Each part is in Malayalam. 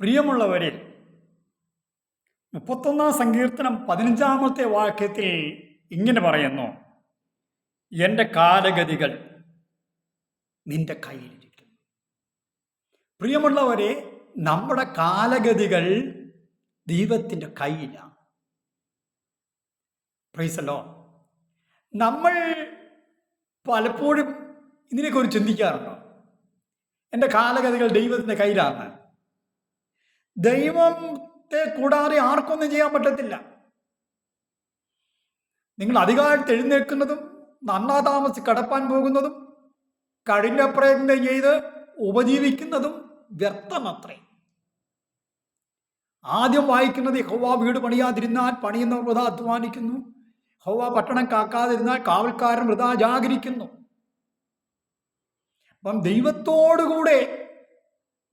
പ്രിയമുള്ളവരെ, 31 സങ്കീർത്തനം 15 വാക്യത്തിൽ ഇങ്ങനെ പറയുന്നു: എൻ്റെ കാലഗതികൾ നിന്റെ കയ്യിലിരിക്കുന്നു. പ്രിയമുള്ളവരെ, നമ്മുടെ കാലഗതികൾ ദൈവത്തിൻ്റെ കയ്യിലാണ്. Praise the Lord. നമ്മൾ പലപ്പോഴും ഇതിനെക്കുറിച്ച് ചിന്തിക്കാറുണ്ടോ? എൻ്റെ കാലഗതികൾ ദൈവത്തിൻ്റെ കയ്യിലാണ്. ദൈവത്തെ കൂടാതെ ആർക്കൊന്നും ചെയ്യാൻ പറ്റത്തില്ല. നിങ്ങൾ അധികാരത്തിൽ എഴുന്നേൽക്കുന്നതും നന്നാ താമസിച്ച് കടപ്പാൻ പോകുന്നതും കഠിന പ്രയത്നം ചെയ്ത് ഉപജീവിക്കുന്നതും വ്യർത്ഥമത്രേ. ആദ്യം വായിക്കുന്നത്, യഹോവ വീട് പണിയാതിരുന്നാൽ പണിയുന്നവർ വൃഥാ അധ്വാനിക്കുന്നു, യഹോവ പട്ടണം കാക്കാതിരുന്നാൽ കാവൽക്കാരൻ വൃഥാ ജാഗരിക്കുന്നു. അപ്പം ദൈവത്തോടുകൂടെ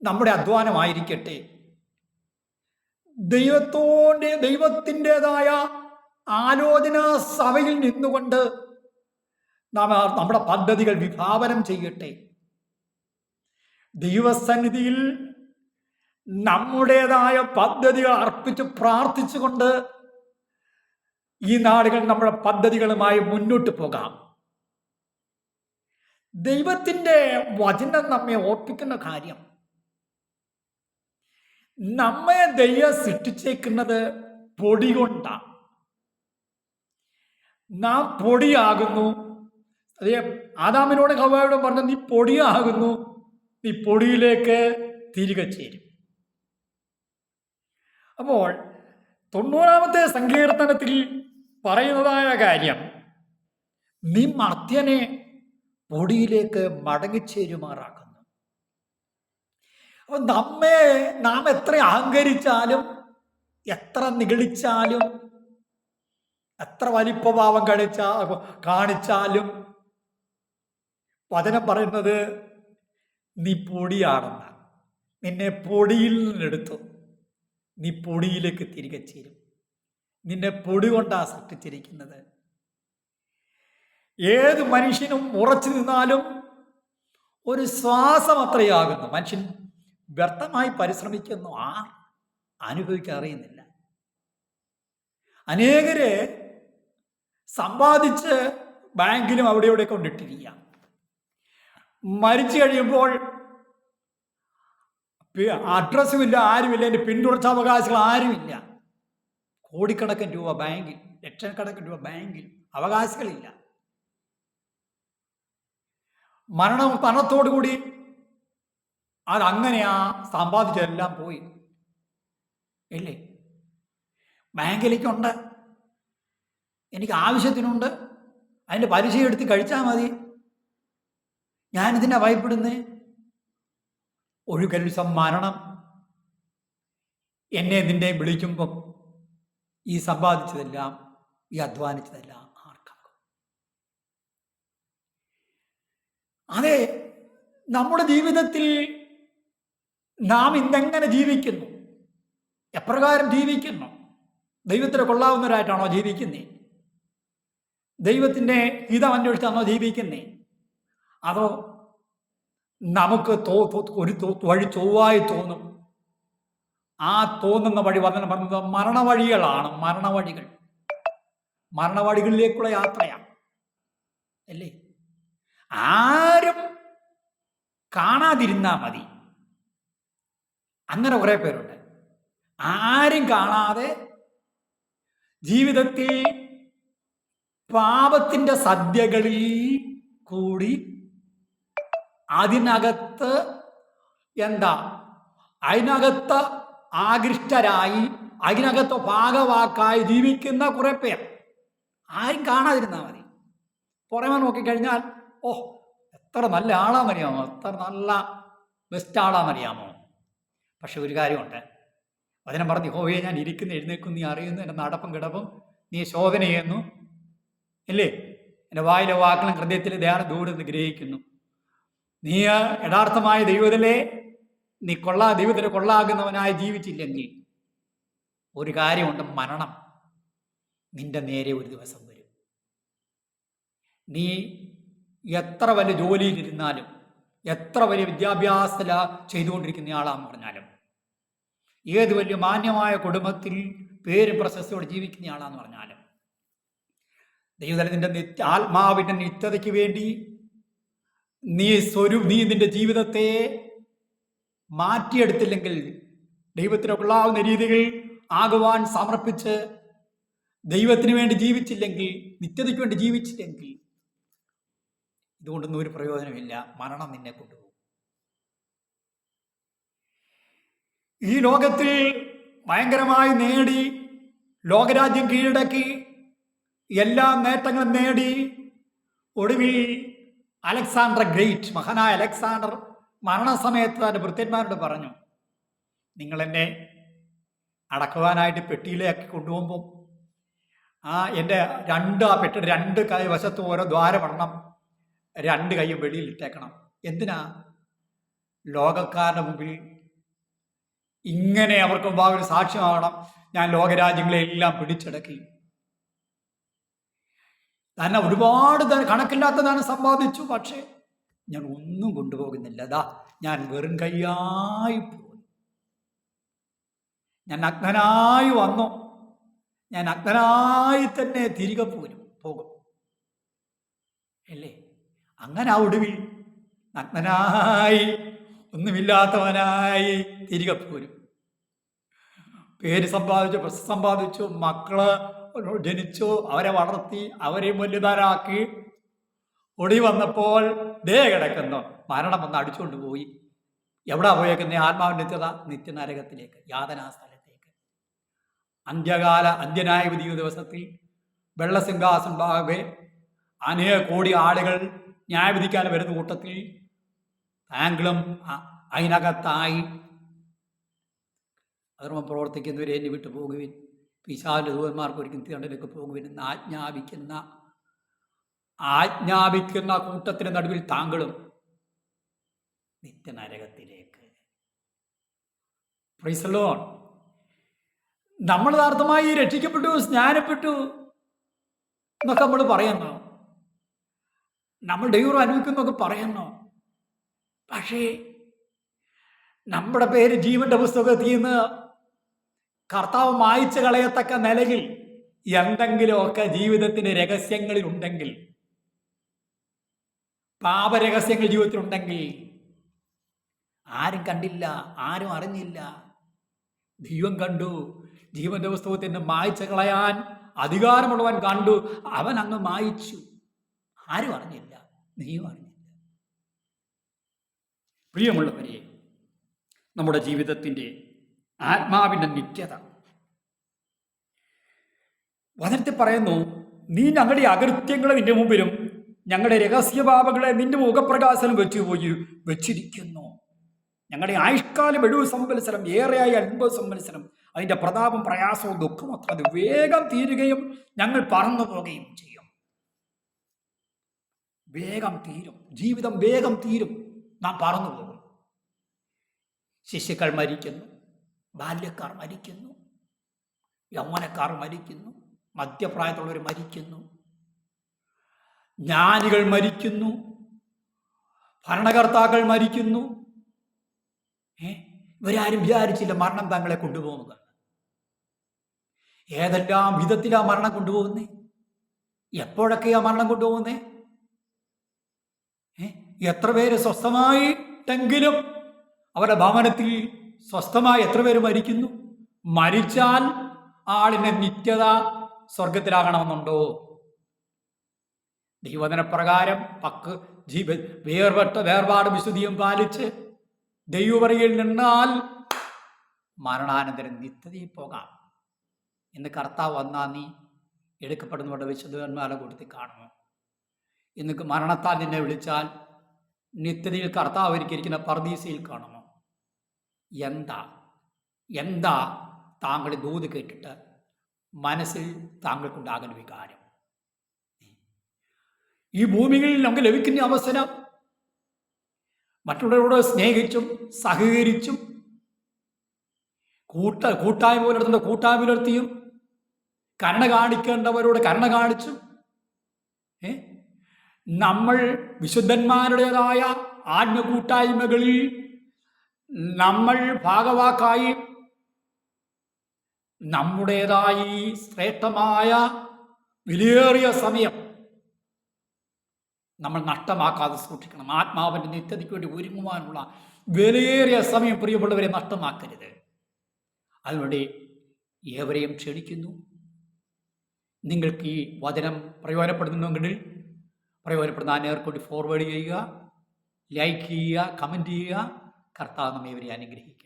നമ്മുടെ അധ്വാനമായിരിക്കട്ടെ. ദൈവത്തിൻ്റെതായ ആലോചനാ സഭയിൽ നിന്നുകൊണ്ട് നാം നമ്മുടെ പദ്ധതികൾ വിഭാവനം ചെയ്യട്ടെ. ദൈവസന്നിധിയിൽ നമ്മുടേതായ പദ്ധതികൾ അർപ്പിച്ച് പ്രാർത്ഥിച്ചുകൊണ്ട് ഈ നാടുകൾ നമ്മുടെ പദ്ധതികളുമായി മുന്നോട്ട് പോകാം. ദൈവത്തിൻ്റെ വചനം നമ്മെ ഓർപ്പിക്കുന്ന കാര്യം, നമ്മെ ദൈവം സൃഷ്ടിച്ചേക്കുന്നത് പൊടി കൊണ്ടാണ്. നാം പൊടിയാകുന്നു. അതേ ആദാമിനോട് ഹവ്വയോടും പറഞ്ഞു, നീ പൊടിയാകുന്നു, നീ പൊടിയിലേക്ക് തിരികെ ചേരും. അപ്പോൾ 90 സങ്കീർത്തനത്തിൽ പറയുന്നതായ കാര്യം, നീ മർത്യനെ പൊടിയിലേക്ക് മടങ്ങിച്ചേരുമാറാക്കുന്നു. അപ്പൊ നാം എത്ര അഹങ്കരിച്ചാലും, എത്ര നിഗളിച്ചാലും, എത്ര വലിപ്പഭാവം കാണിച്ചാലും വചനം പറയുന്നത് നീ പൊടിയാണെന്ന്. നിന്നെ പൊടിയിൽ നിന്നെടുത്തു, നീ പൊടിയിലേക്ക് തിരികെ ചേരും. നിന്നെ പൊടി കൊണ്ടാണ് സൃഷ്ടിച്ചിരിക്കുന്നത്. ഏത് മനുഷ്യനും ഉറച്ചു നിന്നാലും ഒരു ശ്വാസം അത്രയാകുന്നു. മനുഷ്യൻ വ്യർത്ഥമായി പരിശ്രമിക്കുന്നു, അനുഭവിക്കാൻ അറിയുന്നില്ല. അനേകരെ സമ്പാദിച്ച് ബാങ്കിലും അവിടെ ഇവിടെ കൊണ്ടിട്ടിരിക്കുക. മരിച്ചു കഴിയുമ്പോൾ അഡ്രസ്സുമില്ല, ആരുമില്ല, എൻ്റെ പിന്തുടർച്ചാവകാശികൾ ആരുമില്ല. കോടിക്കണക്കിന് രൂപ ബാങ്കിൽ, ലക്ഷക്കണക്കിന് രൂപ ബാങ്കിൽ, അവകാശികളില്ല. മരണത്തോടുകൂടി അതങ്ങനെയാ സമ്പാദിച്ചതെല്ലാം പോയി ഇല്ലേ? ബാങ്കിലേക്കുണ്ട്, എനിക്ക് ആവശ്യത്തിനുണ്ട്, അതിൻ്റെ പലിശ എടുത്ത് കഴിച്ചാൽ മതി. ഞാനിതിനെ ഭയപ്പെടുന്നേ. ഒരു കൽസം മരണം എന്നെ നിന്നെ വിളിക്കുമ്പം ഈ സമ്പാദിച്ചതെല്ലാം, ഈ അധ്വാനിച്ചതെല്ലാം ആർക്കാകും? അതെ, നമ്മുടെ ജീവിതത്തിൽ നാം ഇന്നെങ്ങനെ ജീവിക്കുന്നു, എപ്രകാരം ജീവിക്കുന്നു? ദൈവത്തിന് കൊള്ളാവുന്നവരായിട്ടാണോ ജീവിക്കുന്നേ? ദൈവത്തിൻ്റെ ഹിതം അന്വേഷിച്ചാണോ ജീവിക്കുന്നേ? അതോ നമുക്ക് ഒരു വഴി ചൊവ്വായി തോന്നും. ആ തോന്നുന്ന വഴി പറഞ്ഞത് മരണവഴികളാണ്. മരണവഴികളിലേക്കുള്ള യാത്രയാണ് അല്ലേ? ആരും കാണാതിരുന്നാ മതി. അങ്ങനെ കുറെ പേരുണ്ട്. ആരും കാണാതെ ജീവിതത്തിൽ പാപത്തിൻ്റെ സദ്യകളിൽ കൂടി അതിനകത്ത് ആകൃഷ്ടരായി, അതിനകത്ത് ഭാഗവാക്കായി ജീവിക്കുന്ന കുറെ പേർ. ആരും കാണാതിരുന്നാൽ മതി. പുറമെ നോക്കിക്കഴിഞ്ഞാൽ, എത്ര നല്ല ആളാണെന്നറിയാമോ, എത്ര നല്ല ബെസ്റ്റ് ആളാണെന്നറിയാമോ? പക്ഷെ ഒരു കാര്യമുണ്ട്. വചനം പറഞ്ഞു, യഹോവേ, ഞാൻ ഇരിക്കുന്നു എഴുന്നേൽക്കുന്നു നീ അറിയുന്നു, എൻ്റെ നടപ്പും കിടപ്പും നീ ശോധന ചെയ്യുന്നു അല്ലേ? എൻ്റെ വായിലെ വാക്കുകളും ഹൃദയത്തിലെ ധ്യാനം ദൂരത്ത് ഗ്രഹിക്കുന്നു. നീ യഥാർത്ഥമായ ദൈവത്തിലെ ദൈവത്തിന് കൊള്ളാകുന്നവനായി ജീവിച്ചില്ലെങ്കിൽ ഒരു കാര്യമുണ്ട്, മരണം നിന്റെ നേരെ ഒരു ദിവസം വരും. നീ എത്ര വലിയ ജോലിയിലിരുന്നാലും, എത്ര വലിയ വിദ്യാഭ്യാസ ചെയ്തുകൊണ്ടിരിക്കുന്ന ആളാന്ന് പറഞ്ഞാലും, ഏത് വലിയ മാന്യമായ കുടുംബത്തിൽ പേരും പ്രശസ്തിയോടെ ജീവിക്കുന്നയാളാന്ന് പറഞ്ഞാലും ദൈവതലത്തിൻ്റെ ആത്മാവിൻ്റെ നിത്യതയ്ക്ക് വേണ്ടി നീ നിന്റെ ജീവിതത്തെ മാറ്റിയെടുത്തില്ലെങ്കിൽ, ദൈവത്തിന് കൊള്ളാവുന്ന രീതികൾ ആകുവാൻ സമർപ്പിച്ച് ദൈവത്തിന് വേണ്ടി ജീവിച്ചില്ലെങ്കിൽ, നിത്യതയ്ക്ക് വേണ്ടി ജീവിച്ചില്ലെങ്കിൽ, ഇതുകൊണ്ടൊന്നും ഒരു പ്രയോജനമില്ല. മരണം നിന്നെ കൊണ്ടുപോകും. ഈ ലോകത്തിൽ ഭയങ്കരമായി നേടി, ലോകരാജ്യം കീഴടക്കി, എല്ലാ നേട്ടങ്ങളും നേടി, ഒടുവിൽ അലക്സാണ്ടർ ഗ്രേറ്റ്, മഹാനായ അലക്സാണ്ടർ മരണസമയത്ത് തൻ്റെ ഭൃത്യന്മാരോട് പറഞ്ഞു, നിങ്ങളെന്നെ അടക്കുവാനായിട്ട് പെട്ടിയിലേക്ക് കൊണ്ടുപോകുമ്പോൾ എൻ്റെ പെട്ടിയുടെ 2 കൈ വശത്തും ഓരോ ദ്വാരമിടണം, 2 കൈയും വെളിയിലിട്ടേക്കണം. എന്തിനാ? ലോകക്കാരുടെ മുമ്പിൽ ഇങ്ങനെ അവർക്ക് മുമ്പാകെ ഒരു സാക്ഷ്യമാകണം, ഞാൻ ലോകരാജ്യങ്ങളെല്ലാം പിടിച്ചടക്കി, തന്നെ ഒരുപാട് കണക്കില്ലാത്ത ധനം സമ്പാദിച്ചു, പക്ഷേ ഞാൻ ഒന്നും കൊണ്ടുപോകുന്നില്ല. ഞാൻ വെറും കൈയായി പോയി, ഞാൻ നഗ്നനായി വന്നു, ഞാൻ നഗ്നനായി തന്നെ തിരികെ പോകും അല്ലേ? അങ്ങനെ ഒടുവിൽ നഗ്നനായി, ഒന്നുമില്ലാത്തവനായി തിരികെ പോരും. പേര് സമ്പാദിച്ചു, പ്രശസ്തി സമ്പാദിച്ചു, മക്കള് ജനിച്ചു, അവരെ വളർത്തി, അവരെയും വലുതാരാക്കി, ഒടി വന്നപ്പോൾ കിടക്കുന്നു, മരണം വന്ന് അടിച്ചുകൊണ്ട് പോയി. എവിടെ പോയേക്കുന്ന? ആത്മാവിൻ്റെ നിത്യനരകത്തിലേക്ക്, യാതനാസ്ഥലത്തേക്ക്. അന്ത്യനായ വിധി ദിവസത്തിൽ വെള്ളസിംഹാസനഭാഗെ അനേക കോടി ആളുകൾ ന്യായവിധിക്കാൻ വരുന്ന കൂട്ടത്തിൽ താങ്കളും അതിനകത്തായി അധർമ്മം പ്രവർത്തിക്കുന്നവരെ എന്നെ വിട്ടു പോകുവിൻ, പിശാചിന്റെ ദൂതന്മാർക്ക് ഒരിക്കലും തീണ്ടലേക്ക് പോകുവിൻ എന്ന് ആജ്ഞാപിക്കുന്ന കൂട്ടത്തിന് നടുവിൽ താങ്കളും നിത്യനരകത്തിലേക്ക്. Praise the Lord. നമ്മൾ യഥാർത്ഥമായി രക്ഷിക്കപ്പെട്ടു, സ്നാനപ്പെട്ടു എന്നൊക്കെ നമ്മൾ പറയുന്നു, നമ്മൾ ദൈവം അനുഭവിക്കുന്നൊക്കെ പറയുന്നു. പക്ഷേ നമ്മുടെ പേര് ജീവന്റെ പുസ്തകത്തിൽ നിന്ന് കർത്താവ് മായ്ച്ചു കളയത്തക്ക നിലയിൽ എന്തെങ്കിലുമൊക്കെ ജീവിതത്തിന്റെ രഹസ്യങ്ങളിൽ ഉണ്ടെങ്കിൽ, പാപരഹസ്യങ്ങൾ ജീവിതത്തിലുണ്ടെങ്കിൽ, ആരും കണ്ടില്ല, ആരും അറിഞ്ഞില്ല, ദൈവം കണ്ടു. ജീവന്റെ പുസ്തകത്തിൽ നിന്ന് മായ്ച്ചു കളയാൻ അധികാരമുള്ളവൻ കണ്ടു, അവൻ അങ്ങ് മായ്ച്ചു. ആരും അറിഞ്ഞില്ല, നീയും അറിഞ്ഞില്ല. പ്രിയമുള്ളവരെ, നമ്മുടെ ജീവിതത്തിൻ്റെ ആത്മാവിൻ്റെ നിത്യത വചനത്തിൽ പറയുന്നു, നീ ഞങ്ങളുടെ അകൃത്യങ്ങളെ നിന്റെ മുമ്പിലും ഞങ്ങളുടെ രഹസ്യപാപങ്ങളെ നിന്റെ മുഖപ്രകാശനം വെച്ചിരിക്കുന്നു. ഞങ്ങളുടെ ആയുഷ്കാലം 70 സംവത്സരം, ഏറെയായി 50 സംവത്സരം. അതിൻ്റെ പ്രതാപം, പ്രയാസവും ദുഃഖവും അത്ര അത് വേഗം തീരുകയും ഞങ്ങൾ പറന്നു പോവുകയും ചെയ്യും. വേഗം തീരും, ജീവിതം വേഗം തീരും, നാം പറന്നു പോകും. ശിശുക്കൾ മരിക്കുന്നു, ബാല്യക്കാർ മരിക്കുന്നു, യൗവനക്കാർ മരിക്കുന്നു, മധ്യപ്രായത്തുള്ളവർ മരിക്കുന്നു, ജ്ഞാനികൾ മരിക്കുന്നു, ഭരണകർത്താക്കൾ മരിക്കുന്നു. ഇവരാരും വിചാരിച്ചില്ല മരണം തങ്ങളെ കൊണ്ടുപോകുന്നത്. ഏതെല്ലാം വിധത്തിലാ മരണം കൊണ്ടുപോകുന്നേ? എപ്പോഴൊക്കെയാ മരണം കൊണ്ടുപോകുന്നേ? എത്ര പേര് സ്വസ്ഥമായിട്ടെങ്കിലും അവരുടെ ഭവനത്തിൽ സ്വസ്ഥമായി എത്ര പേര് മരിക്കുന്നു? മരിച്ചാൽ ആളിന്റെ നിത്യത സ്വർഗത്തിലാകണമെന്നുണ്ടോ? ദൈവവചനപ്രകാരം വേർപാട് വിശുദ്ധിയും പാലിച്ച് ദൈവവരയിൽ നിന്നാൽ മരണാനന്തരം നിത്യതയിൽ പോകാം എന്ന് കർത്താവ് വന്നാൽ നീ എടുക്കപ്പെടുന്നവരുടെ വിശുദ്ധന്മാരെ കൊടുത്ത് കാണുന്നു. ഇന്ന് മരണത്താൽ നിന്നെ വിളിച്ചാൽ നിത്യതയിൽ കർത്താവ് ഒരുക്കിയിരിക്കുന്ന പർദീസയിൽ കാണുമോ? എന്താ താങ്കൾ ദൂത് കേട്ടിട്ട് മനസ്സിൽ താങ്കൾക്കുണ്ടാകുന്ന വികാരം? ഈ ഭൂമിയിൽ നമുക്ക് ലഭിക്കുന്ന അവസരം മറ്റുള്ളവരോട് സ്നേഹിച്ചും സഹകരിച്ചും കൂട്ടായ്മ പുലർത്തുന്ന കൂട്ടായ്മ പുലർത്തിയും കരുണ കാണിക്കേണ്ടവരോട് കരുണ കാണിച്ചും നമ്മൾ വിശുദ്ധന്മാരുടേതായ ആത്മകൂട്ടായ്മകളിൽ നമ്മൾ ഭാഗവാക്കായി നമ്മുടേതായി ശ്രേഷ്ഠമായ വിലയേറിയ സമയം നമ്മൾ നഷ്ടമാക്കാതെ സൂക്ഷിക്കണം. ആത്മാവിൻ്റെ നിത്യതയ്ക്ക് വേണ്ടി ഒരുങ്ങുവാനുള്ള വിലയേറിയ സമയം പ്രിയപ്പെട്ടവരെ നഷ്ടമാക്കരുത്. അതിനുവേണ്ടി ഏവരെയും ക്ഷണിക്കുന്നു. നിങ്ങൾക്ക് ഈ വചനം പ്രയോജനപ്പെടുന്നുണ്ടെങ്കിൽ പ്രയോജനപ്പെടുന്ന നേർക്കൊണ്ട് ഫോർവേഡ് ചെയ്യുക, ലൈക്ക് ചെയ്യുക, കമൻറ്റ് ചെയ്യുക. കർത്താവ് നമ്മെ ഇവരെ അനുഗ്രഹിക്കും.